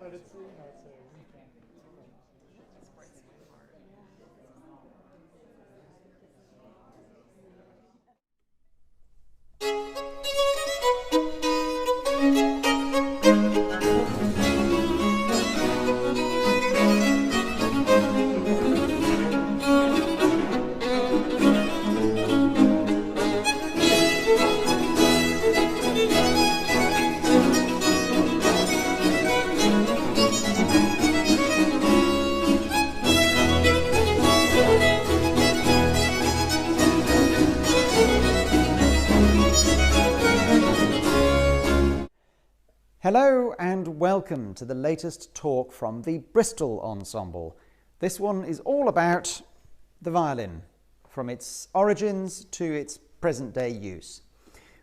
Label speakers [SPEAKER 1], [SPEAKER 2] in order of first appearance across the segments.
[SPEAKER 1] But it's, you know, it's a weekend.
[SPEAKER 2] Hello and welcome to the latest talk from the Bristol Ensemble. This one is all about the violin, from its origins to its present-day use.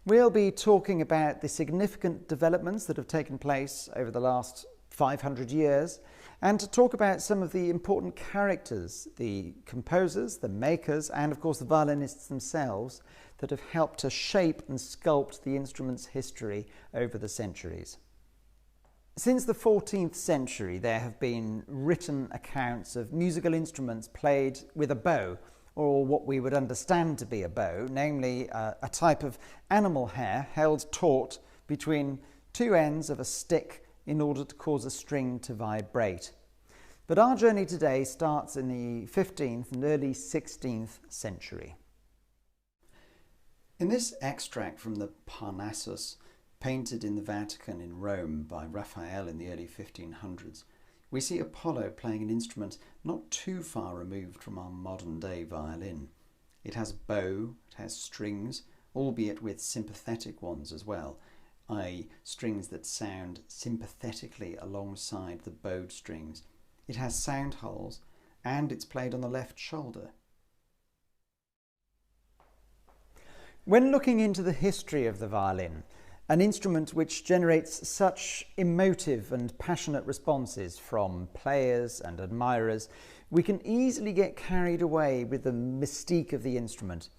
[SPEAKER 2] We'll be talking about the significant developments that have taken place over the last 500 years and to talk about some of the important characters, the composers, the makers, and of course the violinists themselves that have helped to shape and sculpt the instrument's history over the centuries. Since the 14th century, there have been written accounts of musical instruments played with a bow, or what we would understand to be a bow, namely a type of animal hair held taut between two ends of a stick in order to cause a string to vibrate. But our journey today starts in the 15th and early 16th century. In this extract from the Parnassus, painted in the Vatican in Rome by Raphael in the early 1500s, we see Apollo playing an instrument not too far removed from our modern-day violin. It has a bow, it has strings, albeit with sympathetic ones as well, i.e. strings that sound sympathetically alongside the bowed strings. It has sound holes, and it's played on the left shoulder. When looking into the history of the violin, an instrument which generates such emotive and passionate responses from players and admirers, we can easily get carried away with the mystique of the instrument.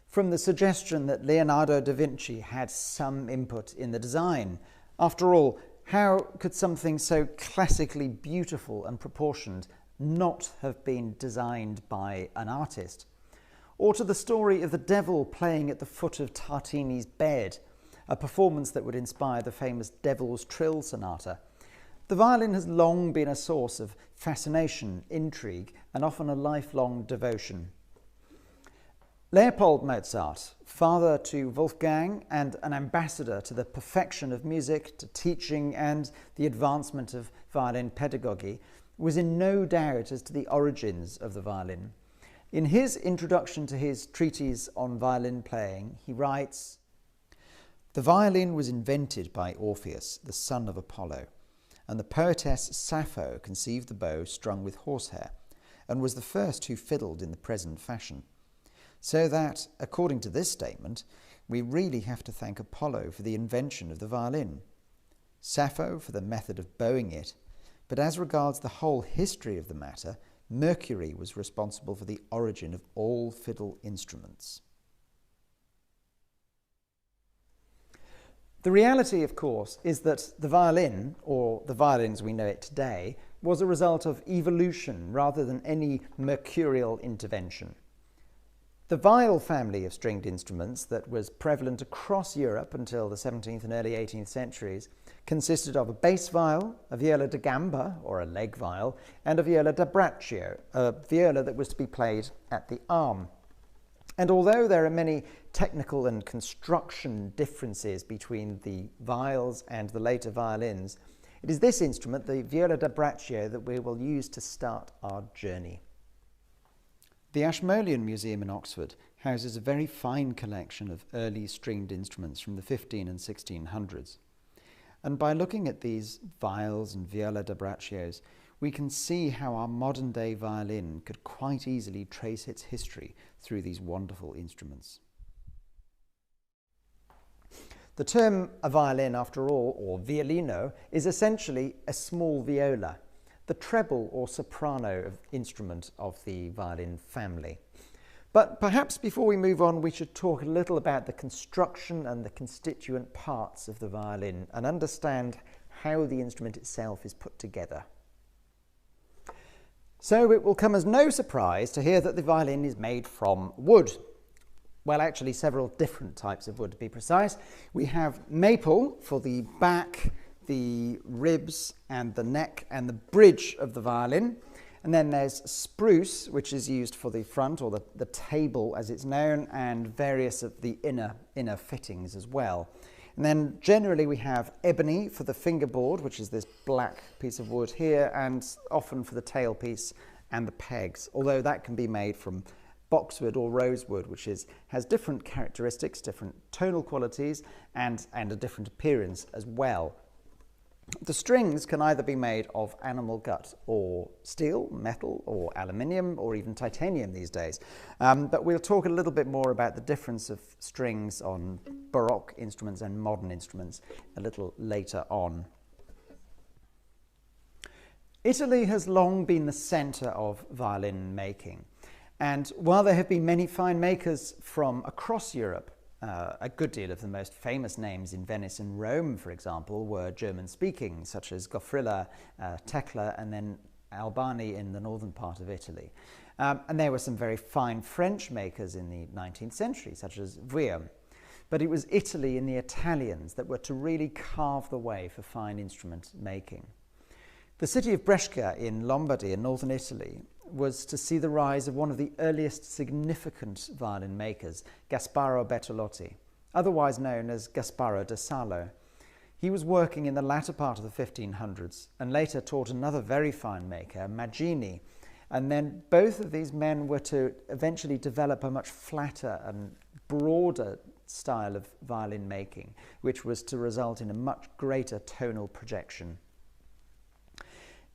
[SPEAKER 2] From the suggestion that Leonardo da Vinci had some input in the design. After all, how could something so classically beautiful and proportioned not have been designed by an artist? Or to the story of the devil playing at the foot of Tartini's bed, a performance that would inspire the famous Devil's Trill Sonata. The violin has long been a source of fascination, intrigue, and often a lifelong devotion. Leopold Mozart, father to Wolfgang and an ambassador to the perfection of music, to teaching and the advancement of violin pedagogy, was in no doubt as to the origins of the violin. In his introduction to his treatise on violin playing, he writes, "The violin was invented by Orpheus, the son of Apollo, and the poetess Sappho conceived the bow strung with horsehair, and was the first who fiddled in the present fashion. So that, according to this statement, we really have to thank Apollo for the invention of the violin, Sappho for the method of bowing it, but as regards the whole history of the matter, Mercury was responsible for the origin of all fiddle instruments." The reality, of course, is that the violin, or the violins we know it today, was a result of evolution rather than any mercurial intervention. The viol family of stringed instruments that was prevalent across Europe until the 17th and early 18th centuries consisted of a bass viol, a viola da gamba, or a leg viol, and a viola da braccio, a viola that was to be played at the arm. And although there are many technical and construction differences between the viols and the later violins, it is this instrument, the viola da braccio, that we will use to start our journey. The Ashmolean Museum in Oxford houses a very fine collection of early stringed instruments from the 15 and 1600s. And by looking at these viols and viola da braccios, we can see how our modern-day violin could quite easily trace its history through these wonderful instruments. The term a violin, after all, or violino, is essentially a small viola, the treble or soprano instrument of the violin family. But perhaps before we move on, we should talk a little about the construction and the constituent parts of the violin and understand how the instrument itself is put together. So it will come as no surprise to hear that the violin is made from wood. Well, actually several different types of wood to be precise. We have maple for the back, the ribs and the neck and the bridge of the violin. And then there's spruce, which is used for the front, or the table as it's known, and various of the inner fittings as well. And then generally we have ebony for the fingerboard, which is this black piece of wood here, and often for the tailpiece and the pegs, although that can be made from boxwood or rosewood, which has different characteristics, different tonal qualities, and a different appearance as well. The strings can either be made of animal gut or steel, metal, or aluminium, or even titanium these days. But we'll talk a little bit more about the difference of strings on Baroque instruments and modern instruments a little later on. Italy has long been the centre of violin making. And while there have been many fine makers from across Europe, a good deal of the most famous names in Venice and Rome, for example, were German-speaking, such as Goffrilla, Tecla, and then Albani in the northern part of Italy. And there were some very fine French makers in the 19th century, such as Violin. But it was Italy and the Italians that were to really carve the way for fine instrument making. The city of Brescia in Lombardy in northern Italy was to see the rise of one of the earliest significant violin makers, Gasparo Bertolotti, otherwise known as Gasparo da Salo. He was working in the latter part of the 1500s and later taught another very fine maker, Maggini, and then both of these men were to eventually develop a much flatter and broader style of violin making, which was to result in a much greater tonal projection.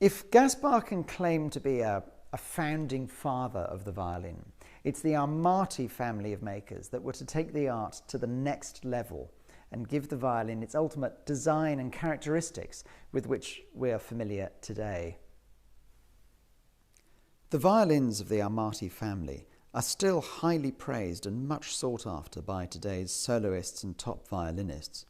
[SPEAKER 2] If Gaspar can claim to be a founding father of the violin, it's the Amati family of makers that were to take the art to the next level and give the violin its ultimate design and characteristics with which we are familiar today. The violins of the Amati family are still highly praised and much sought after by today's soloists and top violinists.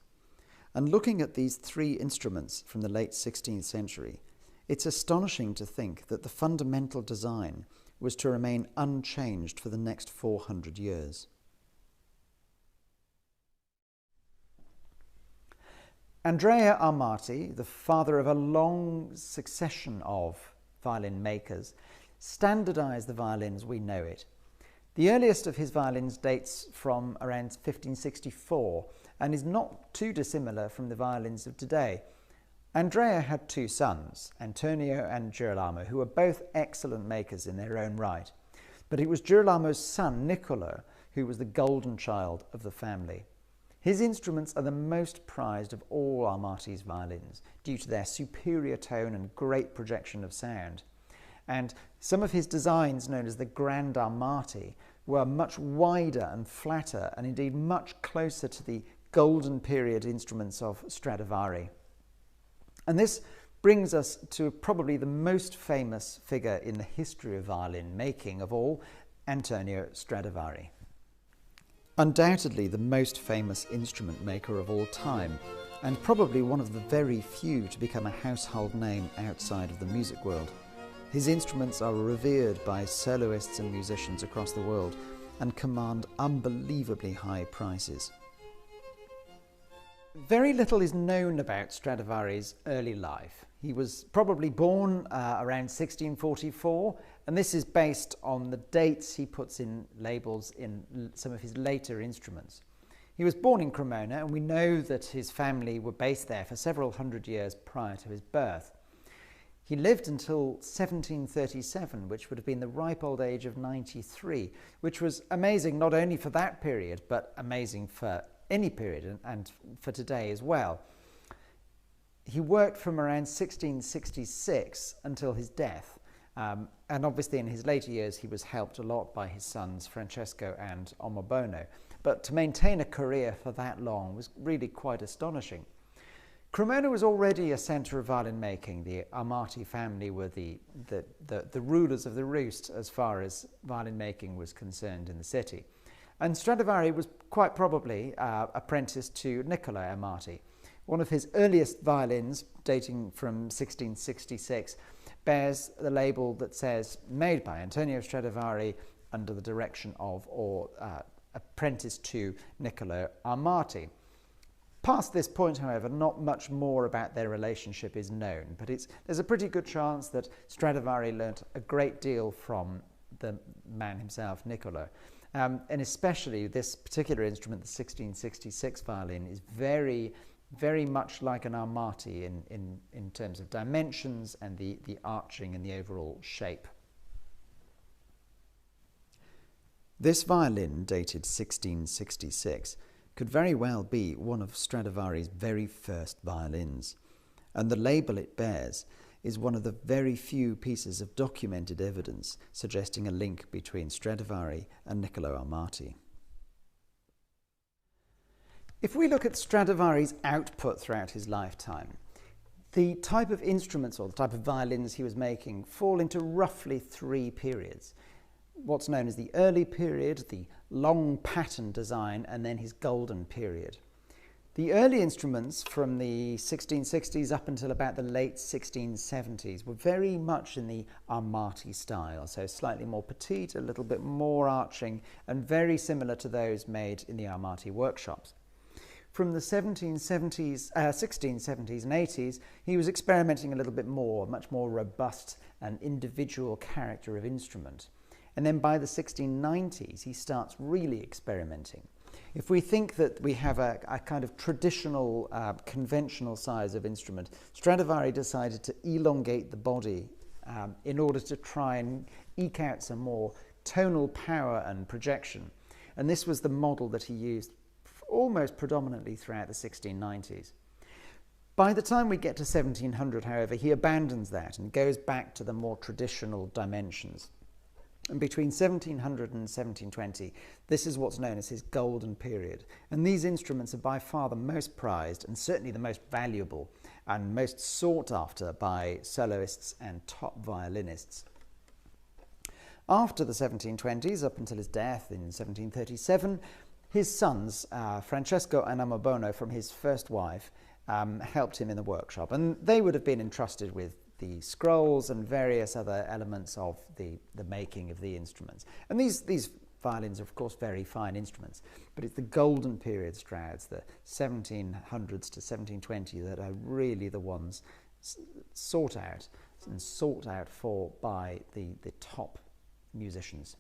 [SPEAKER 2] And looking at these three instruments from the late 16th century, it's astonishing to think that the fundamental design was to remain unchanged for the next 400 years. Andrea Amati, the father of a long succession of violin makers, standardized the violin as we know it. The earliest of his violins dates from around 1564 and is not too dissimilar from the violins of today. Andrea had two sons, Antonio and Girolamo, who were both excellent makers in their own right. But it was Girolamo's son, Niccolo, who was the golden child of the family. His instruments are the most prized of all Amati's violins, due to their superior tone and great projection of sound. And some of his designs, known as the Grand Amati, were much wider and flatter, and indeed much closer to the golden period instruments of Stradivari. And this brings us to probably the most famous figure in the history of violin making of all, Antonio Stradivari. Undoubtedly the most famous instrument maker of all time, and probably one of the very few to become a household name outside of the music world. His instruments are revered by soloists and musicians across the world and command unbelievably high prices. Very little is known about Stradivari's early life. He was probably born around 1644, and this is based on the dates he puts in labels in some of his later instruments. He was born in Cremona, and we know that his family were based there for several hundred years prior to his birth. He lived until 1737, which would have been the ripe old age of 93, which was amazing not only for that period, but amazing for any period and for today as well. He worked from around 1666 until his death, and obviously in his later years he was helped a lot by his sons Francesco and Omobono, but to maintain a career for that long was really quite astonishing. Cremona was already a centre of violin making. The Amati family were the rulers of the roost as far as violin making was concerned in the city. And Stradivari was quite probably apprenticed to Niccolo Amati. One of his earliest violins, dating from 1666, bears the label that says made by Antonio Stradivari under the direction of or apprenticed to Niccolo Amati. Past this point, however, not much more about their relationship is known, but there's a pretty good chance that Stradivari learnt a great deal from the man himself, Niccolo. And especially this particular instrument, the 1666 violin, is very, very much like an Amati in terms of dimensions and the arching and the overall shape. This violin, dated 1666, could very well be one of Stradivari's very first violins, and the label it bears is one of the very few pieces of documented evidence suggesting a link between Stradivari and Niccolo Amati. If we look at Stradivari's output throughout his lifetime, the type of instruments or the type of violins he was making fall into roughly three periods. What's known as the early period, the long pattern design, and then his golden period. The early instruments from the 1660s up until about the late 1670s were very much in the Amati style, so slightly more petite, a little bit more arching, and very similar to those made in the Amati workshops. From the 1670s and 80s, he was experimenting a little bit more, much more robust and individual character of instrument. And then by the 1690s, he starts really experimenting. If we think that we have a kind of traditional, conventional size of instrument, Stradivari decided to elongate the body in order to try and eke out some more tonal power and projection. And this was the model that he used almost predominantly throughout the 1690s. By the time we get to 1700, however, he abandons that and goes back to the more traditional dimensions. And between 1700 and 1720, this is what's known as his golden period. And these instruments are by far the most prized and certainly the most valuable and most sought after by soloists and top violinists. After the 1720s, up until his death in 1737, his sons, Francesco and Amobono, from his first wife, helped him in the workshop. And they would have been entrusted with the scrolls and various other elements of the making of the instruments. And these violins are, of course, very fine instruments, but it's the golden period Strads, the 1700s to 1720, that are really the ones sought out for by the top musicians.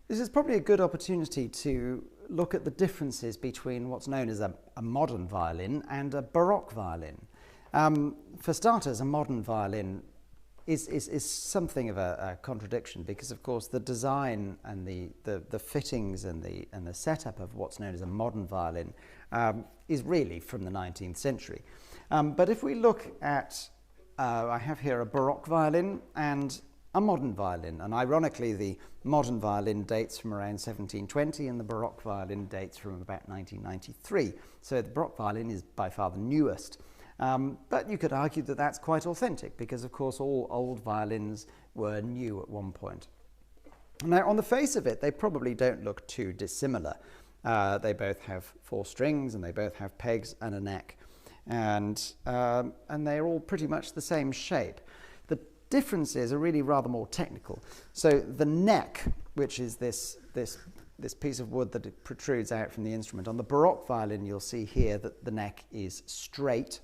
[SPEAKER 2] This is probably a good opportunity to look at the differences between what's known as a modern violin and a Baroque violin. For starters, a modern violin is something of a contradiction because, of course, the design and the fittings and the setup of what's known as a modern violin is really from the 19th century. But if we look at, I have here a Baroque violin and a modern violin, and ironically the modern violin dates from around 1720 and the Baroque violin dates from about 1993. So the Baroque violin is by far the newest. But you could argue that that's quite authentic because, of course, all old violins were new at one point. Now, on the face of it, they probably don't look too dissimilar. They both have four strings and they both have pegs and a neck, and they're all pretty much the same shape. Differences are really rather more technical. So the neck, which is this piece of wood that protrudes out from the instrument, on the Baroque violin you'll see here that the neck is straight,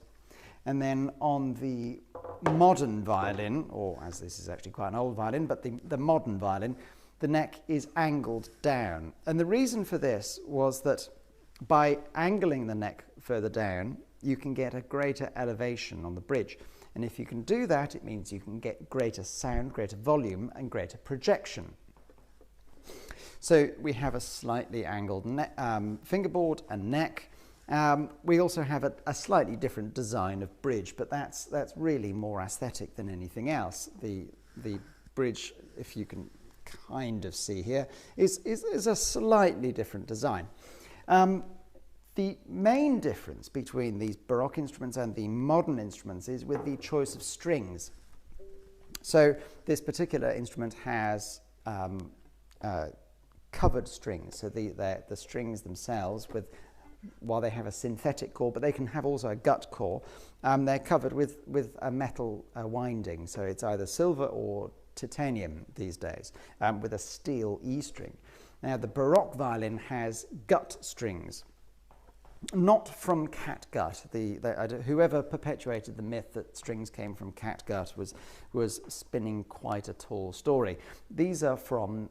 [SPEAKER 2] and then on the modern violin, or as this is actually quite an old violin, but the modern violin, the neck is angled down. And the reason for this was that by angling the neck further down, you can get a greater elevation on the bridge. And if you can do that, it means you can get greater sound, greater volume, and greater projection. So we have a slightly angled fingerboard and neck. We also have a slightly different design of bridge, but that's really more aesthetic than anything else. The bridge, if you can kind of see here, is a slightly different design. The The main difference between these Baroque instruments and the modern instruments is with the choice of strings. So this particular instrument has covered strings, so the strings themselves, while they have a synthetic core, but they can have also a gut core, they're covered with a metal winding, so it's either silver or titanium these days, with a steel E string. Now the Baroque violin has gut strings, not from catgut. Whoever perpetuated the myth that strings came from catgut was spinning quite a tall story. These are from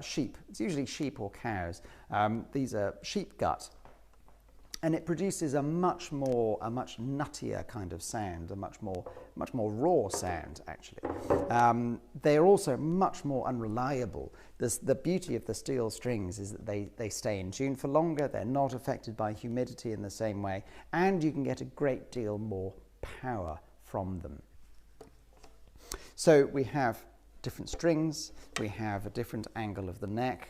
[SPEAKER 2] sheep. It's usually sheep or cows. These are sheep gut, and it produces a much nuttier kind of sound, a much more raw sound, actually. They are also much more unreliable. The beauty of the steel strings is that they stay in tune for longer, they're not affected by humidity in the same way, and you can get a great deal more power from them. So we have different strings, we have a different angle of the neck,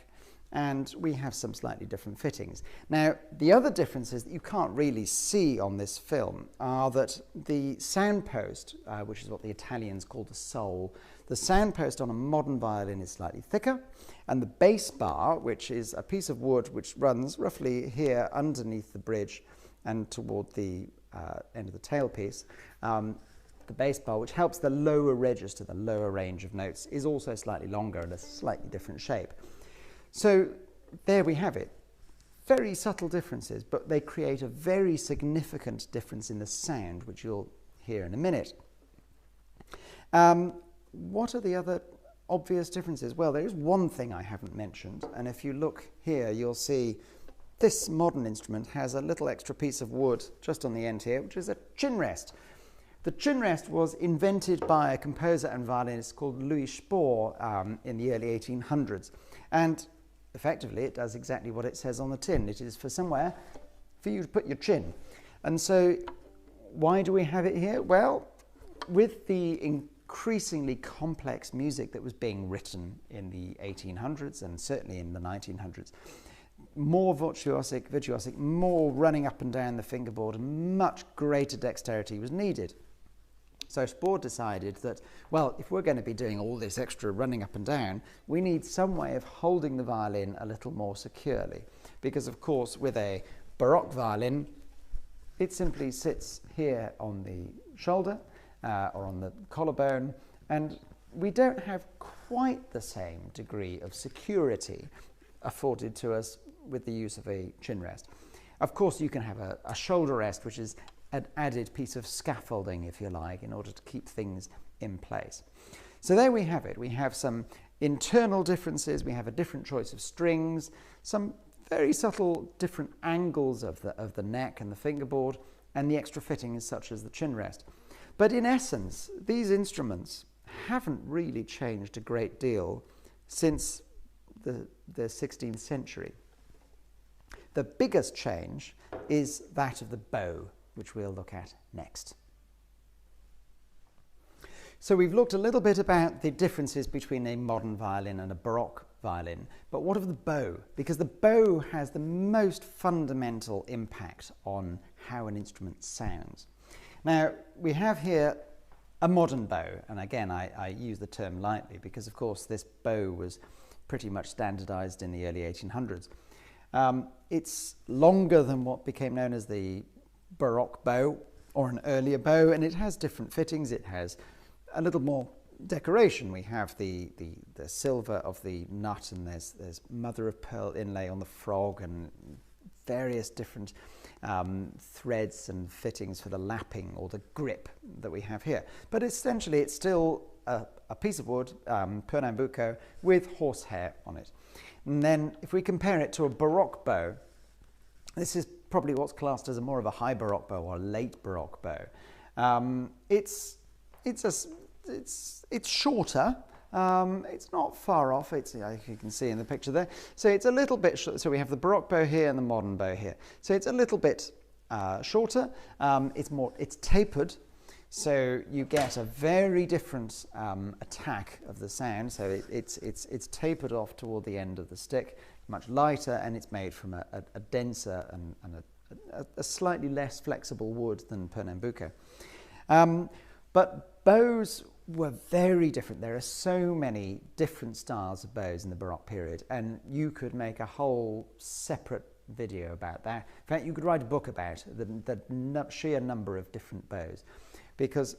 [SPEAKER 2] and we have some slightly different fittings. Now, the other differences that you can't really see on this film are that the soundpost, which is what the Italians call the sole, the soundpost on a modern violin is slightly thicker, and the bass bar, which is a piece of wood which runs roughly here underneath the bridge and toward the end of the tailpiece, the bass bar, which helps the lower register, the lower range of notes, is also slightly longer and a slightly different shape. So there we have it. Very subtle differences, but they create a very significant difference in the sound, which you'll hear in a minute. What are the other obvious differences? Well, there is one thing I haven't mentioned, and if you look here, you'll see this modern instrument has a little extra piece of wood just on the end here, which is a chin rest. The chin rest was invented by a composer and violinist called Louis Spohr in the early 1800s, and effectively it does exactly what it says on the tin. It is for somewhere for you to put your chin. And so why do we have it here? Well, with the increasingly complex music that was being written in the 1800s and certainly in the 1900s, more virtuosic, more running up and down the fingerboard, and much greater dexterity was needed. So Spohr decided that, well, if we're going to be doing all this extra running up and down, we need some way of holding the violin a little more securely. Because, of course, with a Baroque violin, it simply sits here on the shoulder or on the collarbone, and we don't have quite the same degree of security afforded to us with the use of a chin rest. Of course, you can have a shoulder rest, which is an added piece of scaffolding, if you like, in order to keep things in place. So there we have it. We have some internal differences. We have a different choice of strings, some very subtle different angles of the neck and the fingerboard, and the extra fittings such as the chin rest. But in essence, these instruments haven't really changed a great deal since the 16th century. The biggest change is that of the bow, which we'll look at next. So we've looked a little bit about the differences between a modern violin and a Baroque violin, but what of the bow? Because the bow has the most fundamental impact on how an instrument sounds. Now, we have here a modern bow, and again, I use the term lightly because, of course, this bow was pretty much standardized in the early 1800s. It's longer than what became known as the Baroque bow or an earlier bow, and it has different fittings. It has a little more decoration. We have the silver of the nut, and there's mother of pearl inlay on the frog, and various different threads and fittings for the lapping or the grip that we have here. But essentially it's still a piece of wood, Pernambuco, with horsehair on it. And then if we compare it to a Baroque bow, this is probably what's classed as more of a high Baroque bow or a late Baroque bow. It's shorter. It's not far off. It's, you can see in the picture there. So it's a little bit so we have the Baroque bow here and the modern bow here. So it's a little bit shorter. It's tapered. So you get a very different attack of the sound. So it's tapered off toward the end of the stick, much lighter, and it's made from a denser and a a slightly less flexible wood than Pernambuco. But bows were very different. There are so many different styles of bows in the Baroque period, and you could make a whole separate video about that. In fact, you could write a book about the sheer number of different bows, because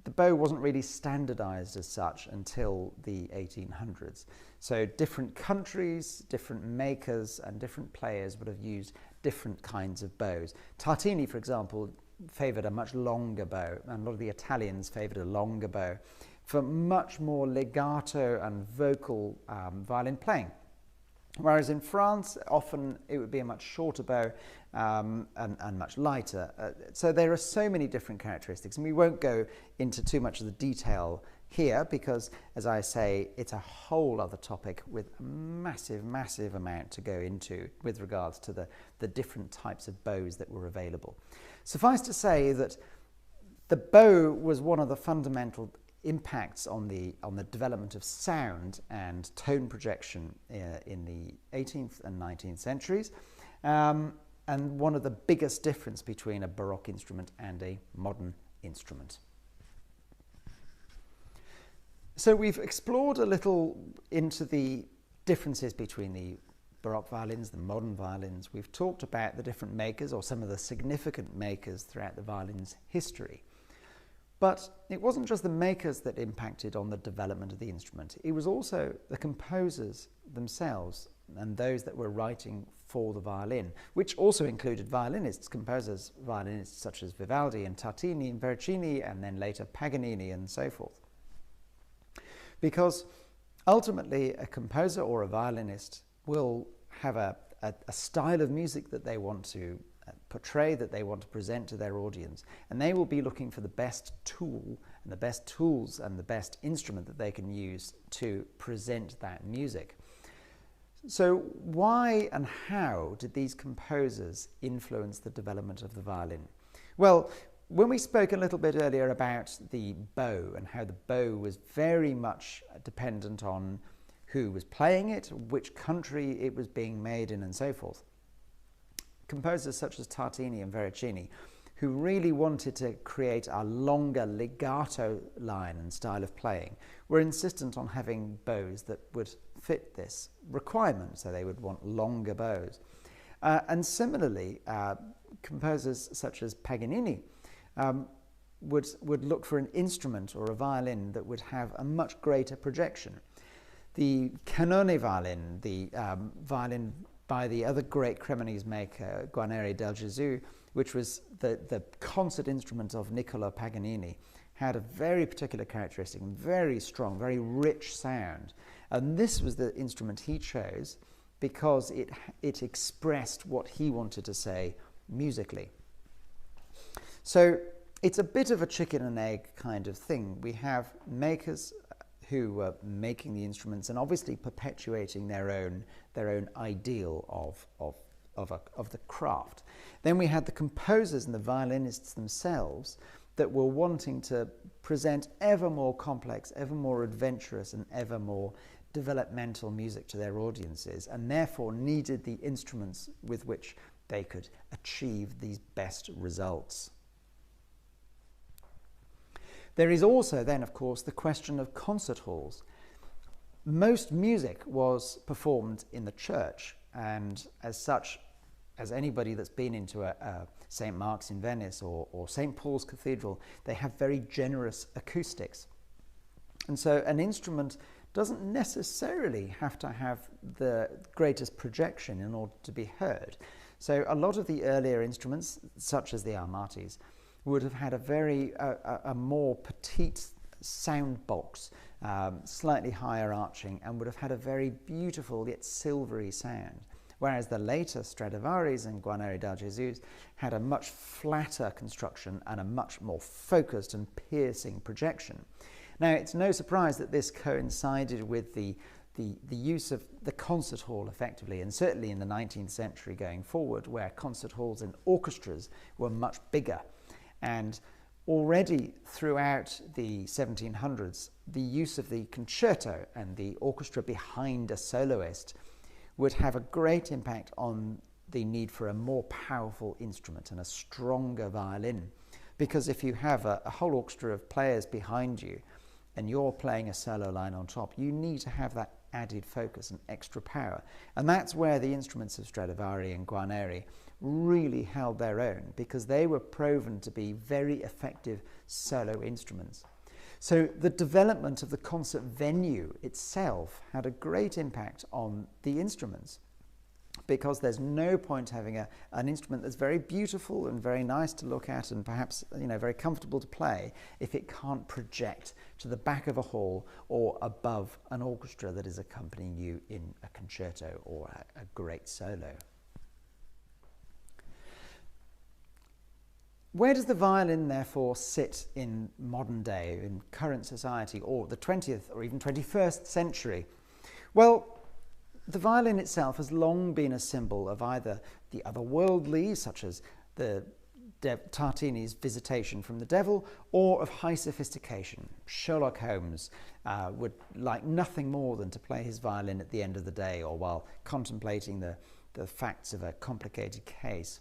[SPEAKER 2] the bow wasn't really standardized as such until the 1800s. So different countries, different makers and different players would have used different kinds of bows. Tartini, for example, favoured a much longer bow, and a lot of the Italians favoured a longer bow for much more legato and vocal violin playing. Whereas in France, often it would be a much shorter bow and much lighter. So there are so many different characteristics, and we won't go into too much of the detail here because, as I say, it's a whole other topic with a massive, massive amount to go into with regards to the different types of bows that were available. Suffice to say that the bow was one of the fundamental impacts on the development of sound and tone projection in the 18th and 19th centuries, and one of the biggest difference between a Baroque instrument and a modern instrument. So we've explored a little into the differences between the Baroque violins, the modern violins. We've talked about the different makers, or some of the significant makers throughout the violin's history. But it wasn't just the makers that impacted on the development of the instrument. It was also the composers themselves and those that were writing for the violin, which also included violinists, composers, violinists such as Vivaldi and Tartini and Veracini, and then later Paganini and so forth. Because ultimately a composer or a violinist will have a style of music that they want to portray, that they want to present to their audience, and they will be looking for the best tool and the best tools and the best instrument that they can use to present that music. So why and how did these composers influence the development of the violin? Well, when we spoke a little bit earlier about the bow and how the bow was very much dependent on who was playing it, which country it was being made in, and so forth, composers such as Tartini and Veracini, who really wanted to create a longer legato line and style of playing, were insistent on having bows that would fit this requirement, so they would want longer bows. And similarly, composers such as Paganini would look for an instrument or a violin that would have a much greater projection. The Canone violin, the violin by the other great Cremonese maker, Guarneri del Gesù, which was the concert instrument of Niccolo Paganini, had a very particular characteristic, very strong, very rich sound. And this was the instrument he chose because it expressed what he wanted to say musically. So it's a bit of a chicken and egg kind of thing. We have makers who were making the instruments and obviously perpetuating their own ideal of the craft. Then we had the composers and the violinists themselves that were wanting to present ever more complex, ever more adventurous, and ever more developmental music to their audiences, and therefore needed the instruments with which they could achieve these best results. There is also then, of course, the question of concert halls. Most music was performed in the church, and as such, as anybody that's been into a St. Mark's in Venice or St. Paul's Cathedral, they have very generous acoustics. And so an instrument doesn't necessarily have to have the greatest projection in order to be heard. So a lot of the earlier instruments, such as the armatis, would have had a more petite sound box, slightly higher arching, and would have had a very beautiful yet silvery sound. Whereas the later Stradivari's and Guarneri del Gesù had a much flatter construction and a much more focused and piercing projection. Now, it's no surprise that this coincided with the use of the concert hall effectively, and certainly in the 19th century going forward, where concert halls and orchestras were much bigger. And already throughout the 1700s, the use of the concerto and the orchestra behind a soloist would have a great impact on the need for a more powerful instrument and a stronger violin. Because if you have a whole orchestra of players behind you and you're playing a solo line on top, you need to have that added focus and extra power. And that's where the instruments of Stradivari and Guarneri really held their own, because they were proven to be very effective solo instruments. So the development of the concert venue itself had a great impact on the instruments, because there's no point having an instrument that's very beautiful and very nice to look at and perhaps, you know, very comfortable to play if it can't project to the back of a hall or above an orchestra that is accompanying you in a concerto or a great solo. Where does the violin, therefore, sit in modern day, in current society, or the 20th or even 21st century? Well, the violin itself has long been a symbol of either the otherworldly, such as the Tartini's Visitation from the Devil, or of high sophistication. Sherlock Holmes would like nothing more than to play his violin at the end of the day or while contemplating the facts of a complicated case.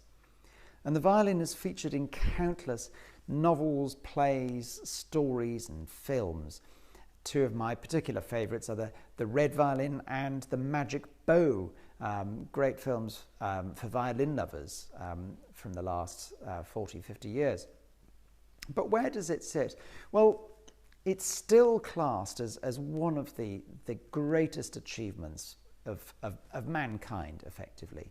[SPEAKER 2] And the violin is featured in countless novels, plays, stories, and films. Two of my particular favourites are the Red Violin and the Magic Bow, great films for violin lovers from the last 40, 50 years. But where does it sit? Well, it's still classed as one of the greatest achievements of mankind, effectively.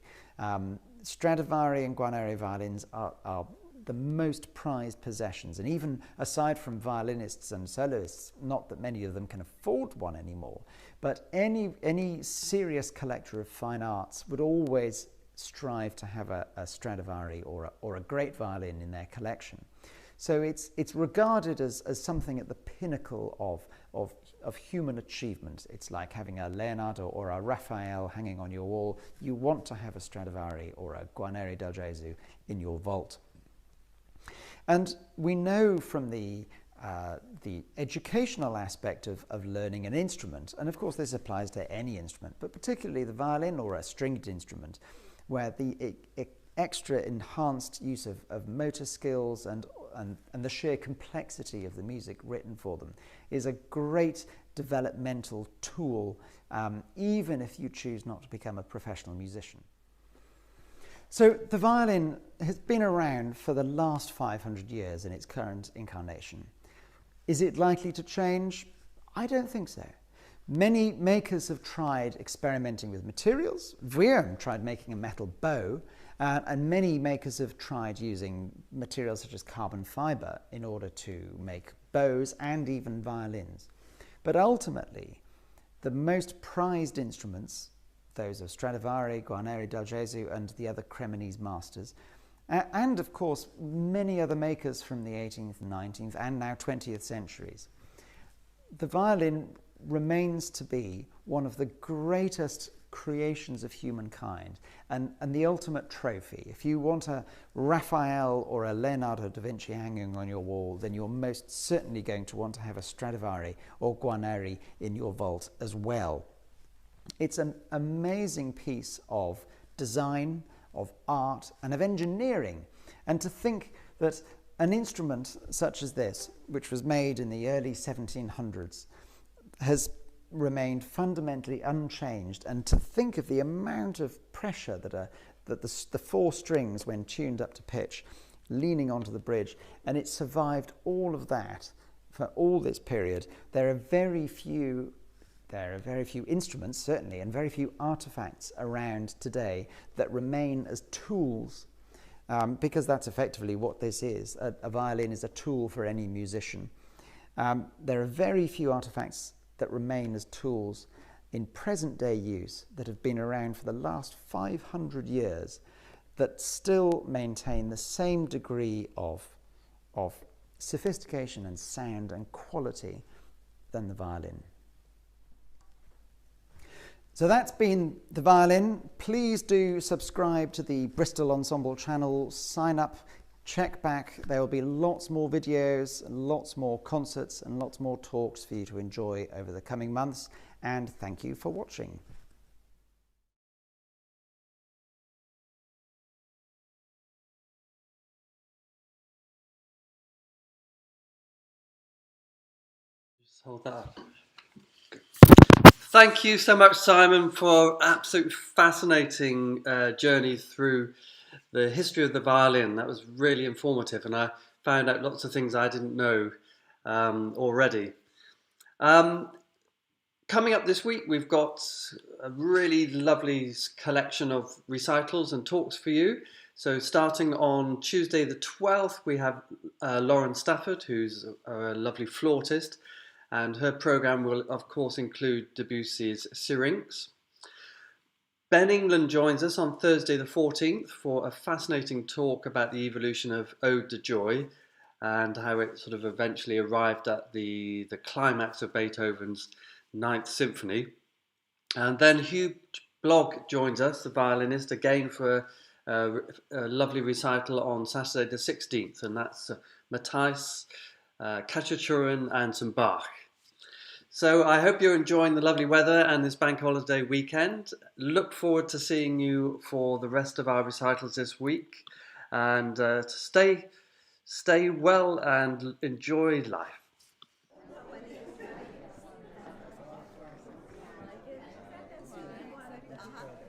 [SPEAKER 2] Stradivari and Guarneri violins are the most prized possessions, and even aside from violinists and soloists, not that many of them can afford one anymore, but any serious collector of fine arts would always strive to have a Stradivari or a great violin in their collection. So it's regarded as something at the pinnacle of human achievement. It's like having a Leonardo or a Raphael hanging on your wall. You want to have a Stradivari or a Guarneri del Gesù in your vault. And we know from the educational aspect of learning an instrument, and of course this applies to any instrument, but particularly the violin or a stringed instrument, where the extra enhanced use of motor skills and the sheer complexity of the music written for them is a great developmental tool, even if you choose not to become a professional musician. So the violin has been around for the last 500 years in its current incarnation. Is it likely to change? I don't think so. Many makers have tried experimenting with materials. Violin tried making a metal bow, and many makers have tried using materials such as carbon fibre in order to make bows and even violins. But ultimately, the most prized instruments, those of Stradivari, Guarneri del Gesù, and the other Cremonese masters, and of course many other makers from the 18th, 19th, and now 20th centuries. The violin remains to be one of the greatest creations of humankind and the ultimate trophy. If you want a Raphael or a Leonardo da Vinci hanging on your wall, then you're most certainly going to want to have a Stradivari or Guarneri in your vault as well. It's an amazing piece of design, of art, and of engineering. And to think that an instrument such as this, which was made in the early 1700s, has remained fundamentally unchanged, and to think of the amount of pressure that the four strings, when tuned up to pitch, leaning onto the bridge, and it survived all of that for all this period. There are very few instruments, certainly, and very few artifacts around today that remain as tools, because that's effectively what this is. A violin is a tool for any musician. There are very few artifacts that remain as tools in present-day use that have been around for the last 500 years that still maintain the same degree of sophistication and sound and quality than the violin. So that's been the violin. Please do subscribe to the Bristol Ensemble channel, sign up, check back. There will be lots more videos, lots more concerts, and lots more talks for you to enjoy over the coming months. And thank you for watching.
[SPEAKER 3] Hold that up. Thank you so much, Simon, for absolutely fascinating journey through the history of the violin. That was really informative, and I found out lots of things I didn't know already. Coming up this week, we've got a really lovely collection of recitals and talks for you. So starting on Tuesday the 12th, we have Lauren Stafford, who's a lovely flautist, and her programme will, of course, include Debussy's Syrinx. Ben England joins us on Thursday the 14th for a fascinating talk about the evolution of Ode to Joy and how it sort of eventually arrived at the climax of Beethoven's Ninth Symphony. And then Hugh Blogg joins us, the violinist, again for a lovely recital on Saturday the 16th, and that's Matthijs, Khachaturian and some Bach. So I hope you're enjoying the lovely weather and this bank holiday weekend. Look forward to seeing you for the rest of our recitals this week, and stay well and enjoy life.